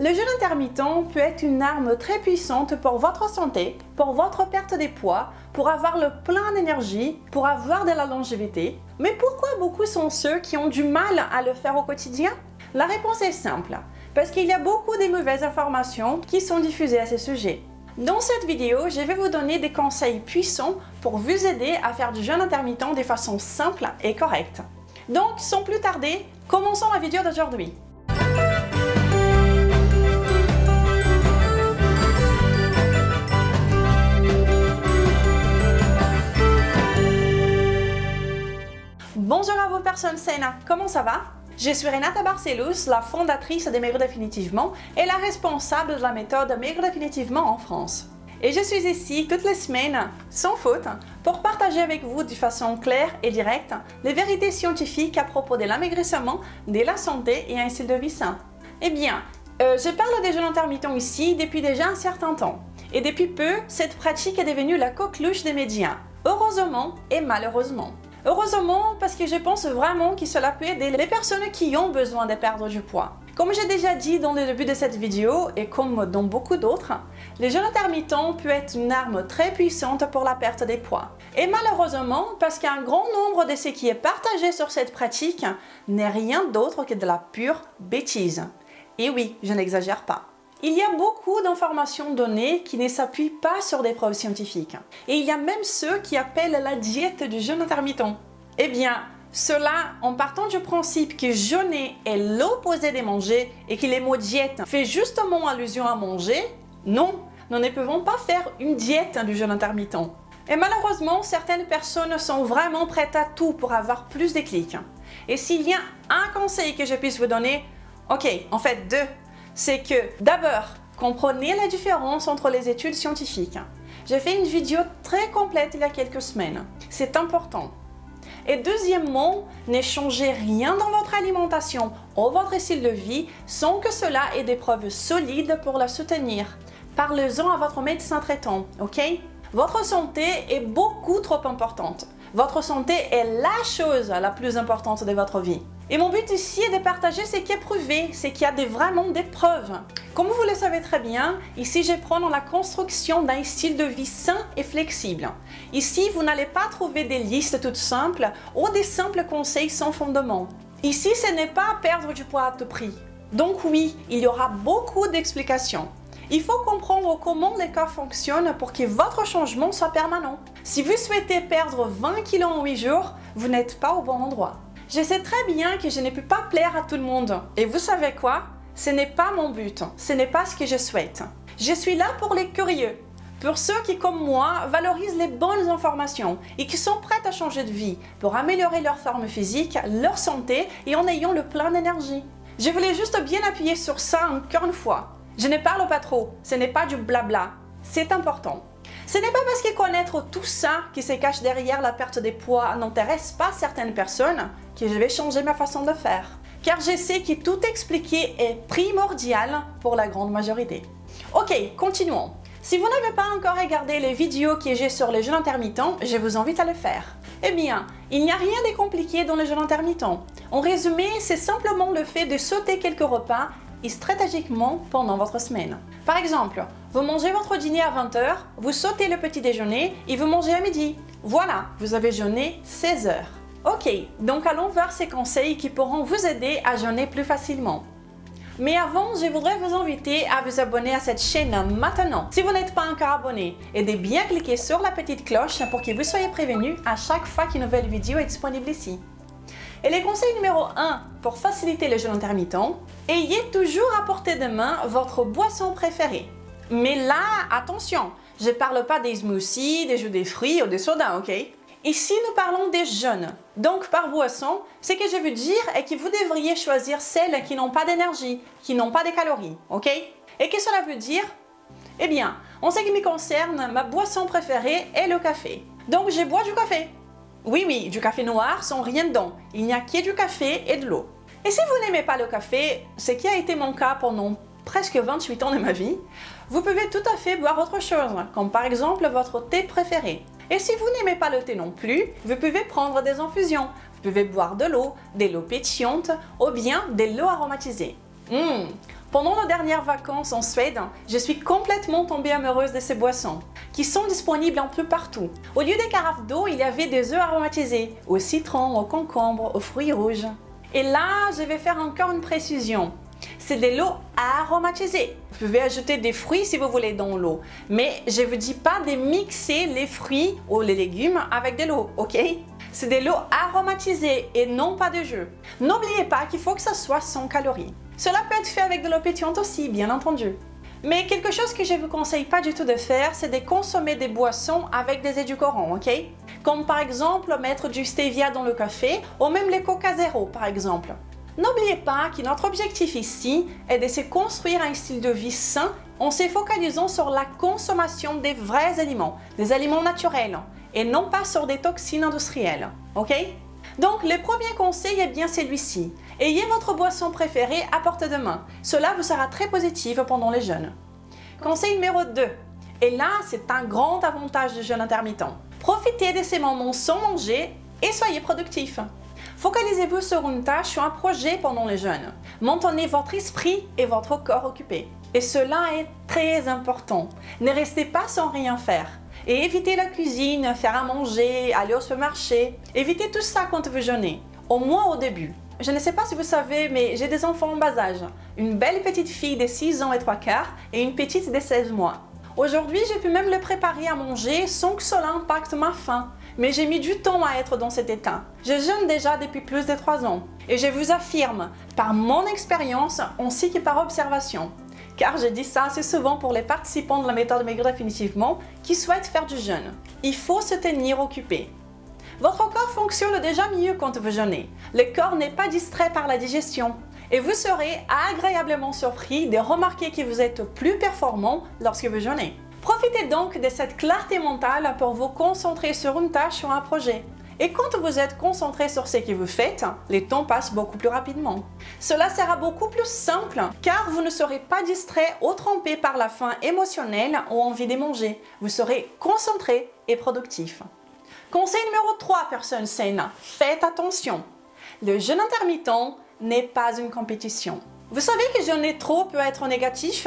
Le jeûne intermittent peut être une arme très puissante pour votre santé, pour votre perte de poids, pour avoir le plein d'énergie, pour avoir de la longévité. Mais pourquoi beaucoup sont ceux qui ont du mal à le faire au quotidien? La réponse est simple, parce qu'il y a beaucoup de mauvaises informations qui sont diffusées à ce sujet. Dans cette vidéo, je vais vous donner des conseils puissants pour vous aider à faire du jeûne intermittent de façon simple et correcte. Donc, sans plus tarder, commençons la vidéo d'aujourd'hui. Bonjour à vous personnes saines, comment ça va? Je suis Renata Barcelus, la fondatrice de Maigrir Définitivement et la responsable de la méthode Maigrir Définitivement en France. Et je suis ici toutes les semaines, sans faute, pour partager avec vous de façon claire et directe les vérités scientifiques à propos de l'amaigrissement, de la santé et un style de vie sain. Eh bien, je parle des jeûnes intermittents ici depuis déjà un certain temps. Et depuis peu, cette pratique est devenue la coqueluche des médias, heureusement et malheureusement. Heureusement, parce que je pense vraiment que cela peut aider les personnes qui ont besoin de perdre du poids. Comme j'ai déjà dit dans le début de cette vidéo, et comme dans beaucoup d'autres, le jeûne intermittent peut être une arme très puissante pour la perte des poids. Et malheureusement, parce qu'un grand nombre de ce qui est partagé sur cette pratique n'est rien d'autre que de la pure bêtise. Et oui, je n'exagère pas. Il y a beaucoup d'informations données qui ne s'appuient pas sur des preuves scientifiques. Et il y a même ceux qui appellent la diète du jeûne intermittent. Eh bien, cela en partant du principe que jeûner est l'opposé de manger et que les mots diète fait justement allusion à manger, non, nous ne pouvons pas faire une diète du jeûne intermittent. Et malheureusement, certaines personnes sont vraiment prêtes à tout pour avoir plus de clics. Et s'il y a un conseil que je puisse vous donner, ok, en fait deux, c'est que d'abord, comprenez la différence entre les études scientifiques. J'ai fait une vidéo très complète il y a quelques semaines. C'est important. Et deuxièmement, ne changez rien dans votre alimentation ou votre style de vie sans que cela ait des preuves solides pour la soutenir. Parlez-en à votre médecin traitant, ok? Votre santé est beaucoup trop importante. Votre santé est la chose la plus importante de votre vie. Et mon but ici est de partager ce qui est prouvé, ce qui a vraiment des preuves. Comme vous le savez très bien, ici je prends dans la construction d'un style de vie sain et flexible. Ici, vous n'allez pas trouver des listes toutes simples ou des simples conseils sans fondement. Ici, ce n'est pas perdre du poids à tout prix. Donc oui, il y aura beaucoup d'explications. Il faut comprendre comment les corps fonctionnent pour que votre changement soit permanent. Si vous souhaitez perdre 20 kg en 8 jours, vous n'êtes pas au bon endroit. Je sais très bien que je ne peux pas plaire à tout le monde. Et vous savez quoi? Ce n'est pas mon but. Ce n'est pas ce que je souhaite. Je suis là pour les curieux. Pour ceux qui, comme moi, valorisent les bonnes informations et qui sont prêts à changer de vie pour améliorer leur forme physique, leur santé et en ayant le plein d'énergie. Je voulais juste bien appuyer sur ça encore une fois. Je ne parle pas trop. Ce n'est pas du blabla. C'est important. Ce n'est pas parce que connaître tout ça qui se cache derrière la perte des poids n'intéresse pas certaines personnes que je vais changer ma façon de faire. Car je sais que tout expliquer est primordial pour la grande majorité. Ok, continuons. Si vous n'avez pas encore regardé les vidéos que j'ai sur les jeûnes intermittents, je vous invite à le faire. Eh bien, il n'y a rien de compliqué dans les jeûnes intermittents. En résumé, c'est simplement le fait de sauter quelques repas et stratégiquement pendant votre semaine. Par exemple, vous mangez votre dîner à 20 h, vous sautez le petit déjeuner et vous mangez à midi. Voilà, vous avez jeûné 16 heures. Ok, donc allons voir ces conseils qui pourront vous aider à jeûner plus facilement. Mais avant, je voudrais vous inviter à vous abonner à cette chaîne maintenant, si vous n'êtes pas encore abonné, et de bien cliquer sur la petite cloche pour que vous soyez prévenu à chaque fois qu'une nouvelle vidéo est disponible ici. Et le conseil numéro 1 pour faciliter le jeûne intermittent, ayez toujours à portée de main votre boisson préférée. Mais là, attention, je ne parle pas des smoothies, des jus de fruits ou des sodas, ok? Ici, nous parlons des jeûnes. Donc, par boisson, ce que je veux dire est que vous devriez choisir celles qui n'ont pas d'énergie, qui n'ont pas de calories, ok? Et qu'est-ce que cela veut dire? Eh bien, en ce qui me concerne, ma boisson préférée est le café. Donc, je bois du café. Oui, du café noir sans rien dedans. Il n'y a que du café et de l'eau. Et si vous n'aimez pas le café, ce qui a été mon cas pendant presque 28 ans de ma vie, vous pouvez tout à fait boire autre chose, comme par exemple votre thé préféré. Et si vous n'aimez pas le thé non plus, vous pouvez prendre des infusions. Vous pouvez boire de l'eau pétillante ou bien de l'eau aromatisée. Pendant nos dernières vacances en Suède, je suis complètement tombée amoureuse de ces boissons, qui sont disponibles un peu partout. Au lieu des carafes d'eau, il y avait des œufs aromatisés, au citron, au concombre, aux fruits rouges. Et là, je vais faire encore une précision. C'est de l'eau aromatisée. Vous pouvez ajouter des fruits si vous voulez dans l'eau, mais je ne vous dis pas de mixer les fruits ou les légumes avec de l'eau, ok? C'est de l'eau aromatisée et non pas de jus. N'oubliez pas qu'il faut que ça soit sans calories. Cela peut être fait avec de l'eau pétillante aussi, bien entendu. Mais quelque chose que je ne vous conseille pas du tout de faire, c'est de consommer des boissons avec des édulcorants, ok? Comme par exemple mettre du stevia dans le café ou même les Coca Zéro par exemple. N'oubliez pas que notre objectif ici est de se construire un style de vie sain en se focalisant sur la consommation des vrais aliments, des aliments naturels, et non pas sur des toxines industrielles, ok? Donc le premier conseil est bien celui-ci. Ayez votre boisson préférée à portée de main. Cela vous sera très positif pendant les jeûnes. Conseil numéro 2. Et là, c'est un grand avantage du jeûne intermittent. Profitez de ces moments sans manger et soyez productif. Focalisez-vous sur une tâche ou un projet pendant le jeûne. Maintenez votre esprit et votre corps occupés. Et cela est très important. Ne restez pas sans rien faire. Et évitez la cuisine, faire à manger, aller au supermarché. Évitez tout ça quand vous jeûnez, au moins au début. Je ne sais pas si vous savez, mais j'ai des enfants en bas âge. Une belle petite fille de 6 ans et 3/4 et une petite de 16 mois. Aujourd'hui, j'ai pu même le préparer à manger sans que cela impacte ma faim. Mais j'ai mis du temps à être dans cet état. Je jeûne déjà depuis plus de 3 ans. Et je vous affirme, par mon expérience ainsi que par observation, car je dis ça assez souvent pour les participants de la méthode Maigrir définitivement qui souhaitent faire du jeûne. Il faut se tenir occupé. Votre corps fonctionne déjà mieux quand vous jeûnez. Le corps n'est pas distrait par la digestion. Et vous serez agréablement surpris de remarquer que vous êtes plus performant lorsque vous jeûnez. Profitez donc de cette clarté mentale pour vous concentrer sur une tâche ou un projet. Et quand vous êtes concentré sur ce que vous faites, le temps passe beaucoup plus rapidement. Cela sera beaucoup plus simple car vous ne serez pas distrait ou trompé par la faim émotionnelle ou envie de manger. Vous serez concentré et productif. Conseil numéro 3, personnes saines. Faites attention. Le jeûne intermittent n'est pas une compétition. Vous savez que jeûner trop peut être négatif?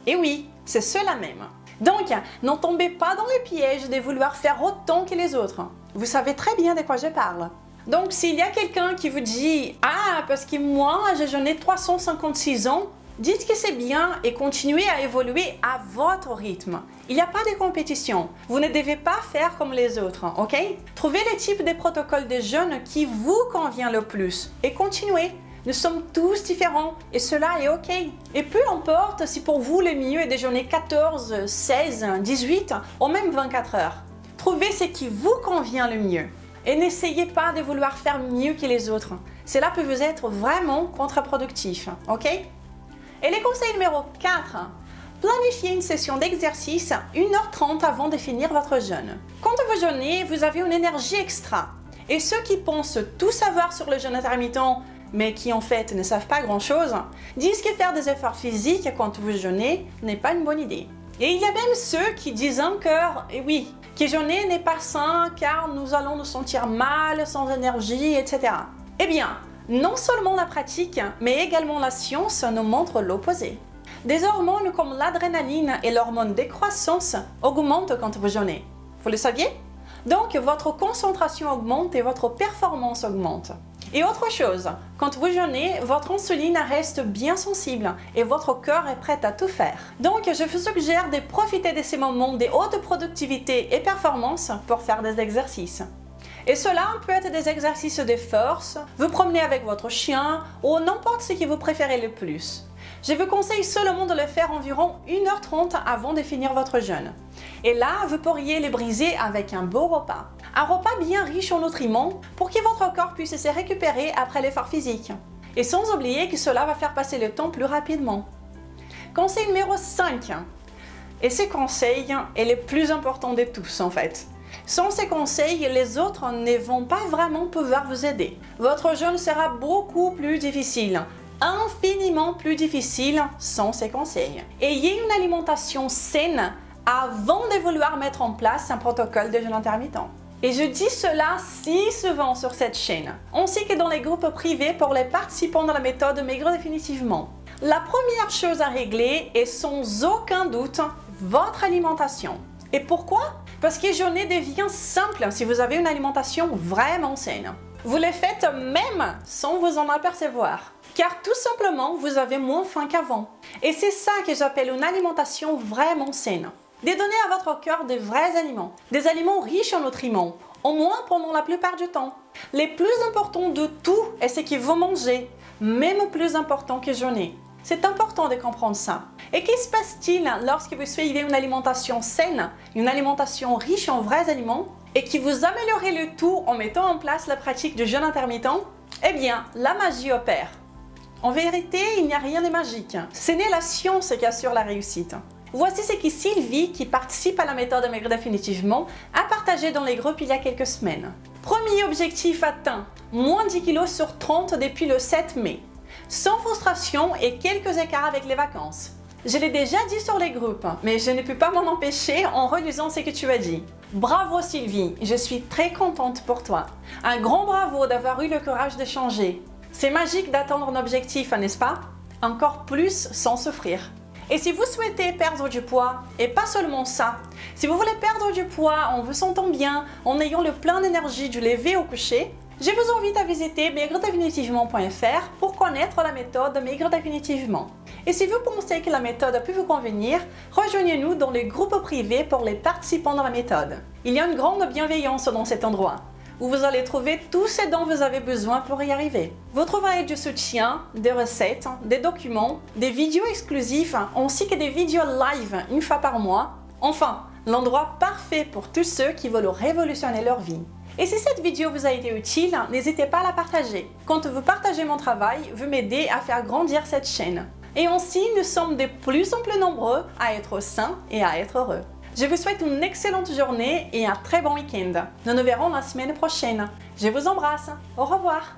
Et oui, c'est cela même. Donc, ne tombez pas dans le piège de vouloir faire autant que les autres. Vous savez très bien de quoi je parle. Donc, s'il y a quelqu'un qui vous dit « Ah, parce que moi, j'ai jeûné 356 ans », dites que c'est bien et continuez à évoluer à votre rythme. Il n'y a pas de compétition. Vous ne devez pas faire comme les autres, ok? Trouvez le type de protocole de jeûne qui vous convient le plus et continuez. Nous sommes tous différents et cela est ok. Et peu importe si pour vous le mieux est de jeûner 14, 16, 18 ou même 24 heures. Trouvez ce qui vous convient le mieux. Et n'essayez pas de vouloir faire mieux que les autres. Cela peut vous être vraiment contre-productif, ok? Et le conseil numéro 4. Planifiez une session d'exercice 1h30 avant de finir votre jeûne. Quand vous jeûnez, vous avez une énergie extra. Et ceux qui pensent tout savoir sur le jeûne intermittent, mais qui en fait ne savent pas grand-chose, disent que faire des efforts physiques quand vous jeûnez n'est pas une bonne idée. Et il y a même ceux qui disent encore, et oui, que jeûner n'est pas sain car nous allons nous sentir mal, sans énergie, etc. Eh bien, non seulement la pratique, mais également la science nous montre l'opposé. Des hormones comme l'adrénaline et l'hormone de croissance augmentent quand vous jeûnez. Vous le saviez? Donc, votre concentration augmente et votre performance augmente. Et autre chose, quand vous jeûnez, votre insuline reste bien sensible et votre corps est prêt à tout faire. Donc, je vous suggère de profiter de ces moments de haute productivité et performance pour faire des exercices. Et cela peut être des exercices de force, vous promener avec votre chien ou n'importe ce que vous préférez le plus. Je vous conseille seulement de le faire environ 1h30 avant de finir votre jeûne. Et là, vous pourriez le briser avec un beau repas. Un repas bien riche en nutriments pour que votre corps puisse se récupérer après l'effort physique. Et sans oublier que cela va faire passer le temps plus rapidement. Conseil numéro 5. Et ce conseil est le plus important de tous en fait. Sans ces conseils, les autres ne vont pas vraiment pouvoir vous aider. Votre jeûne sera beaucoup plus difficile, infiniment plus difficile sans ces conseils. Ayez une alimentation saine avant de vouloir mettre en place un protocole de jeûne intermittent. Et je dis cela si souvent sur cette chaîne, ainsi que dans les groupes privés pour les participants de la méthode Maigrir définitivement. La première chose à régler est sans aucun doute votre alimentation. Et pourquoi? Parce que jeûner devient simple si vous avez une alimentation vraiment saine. Vous le faites même sans vous en apercevoir. Car tout simplement, vous avez moins faim qu'avant. Et c'est ça que j'appelle une alimentation vraiment saine. De donner à votre corps de vrais aliments. Des aliments riches en nutriments, au moins pendant la plupart du temps. Les plus importants de tout est ce que vous mangez, même plus important que jeûner. C'est important de comprendre ça. Et qu'est-ce qui se passe-t-il lorsque vous suivez une alimentation saine, une alimentation riche en vrais aliments, et que vous améliorez le tout en mettant en place la pratique du jeûne intermittent? Eh bien, la magie opère. En vérité, il n'y a rien de magique. Ce n'est la science qui assure la réussite. Voici ce que Sylvie, qui participe à la méthode Maigrir définitivement, a partagé dans les groupes il y a quelques semaines. Premier objectif atteint, moins 10 kg sur 30 depuis le 7 mai. Sans frustration et quelques écarts avec les vacances. Je l'ai déjà dit sur les groupes, mais je ne peux pas m'en empêcher en relisant ce que tu as dit. Bravo Sylvie, je suis très contente pour toi. Un grand bravo d'avoir eu le courage de changer. C'est magique d'atteindre un objectif, n'est-ce pas? Encore plus sans souffrir. Et si vous souhaitez perdre du poids, et pas seulement ça, si vous voulez perdre du poids en vous sentant bien, en ayant le plein d'énergie du lever au coucher, je vous invite à visiter maigredéfinitivement.fr pour connaître la méthode Maigrir définitivement. Et si vous pensez que la méthode peut vous convenir, rejoignez-nous dans le groupe privé pour les participants de la méthode. Il y a une grande bienveillance dans cet endroit, où vous allez trouver tout ce dont vous avez besoin pour y arriver. Vous trouverez du soutien, des recettes, des documents, des vidéos exclusives ainsi que des vidéos live une fois par mois. Enfin, l'endroit parfait pour tous ceux qui veulent révolutionner leur vie. Et si cette vidéo vous a été utile, n'hésitez pas à la partager. Quand vous partagez mon travail, vous m'aidez à faire grandir cette chaîne. Et ainsi, nous sommes de plus en plus nombreux à être sains et à être heureux. Je vous souhaite une excellente journée et un très bon week-end. Nous nous verrons la semaine prochaine. Je vous embrasse. Au revoir.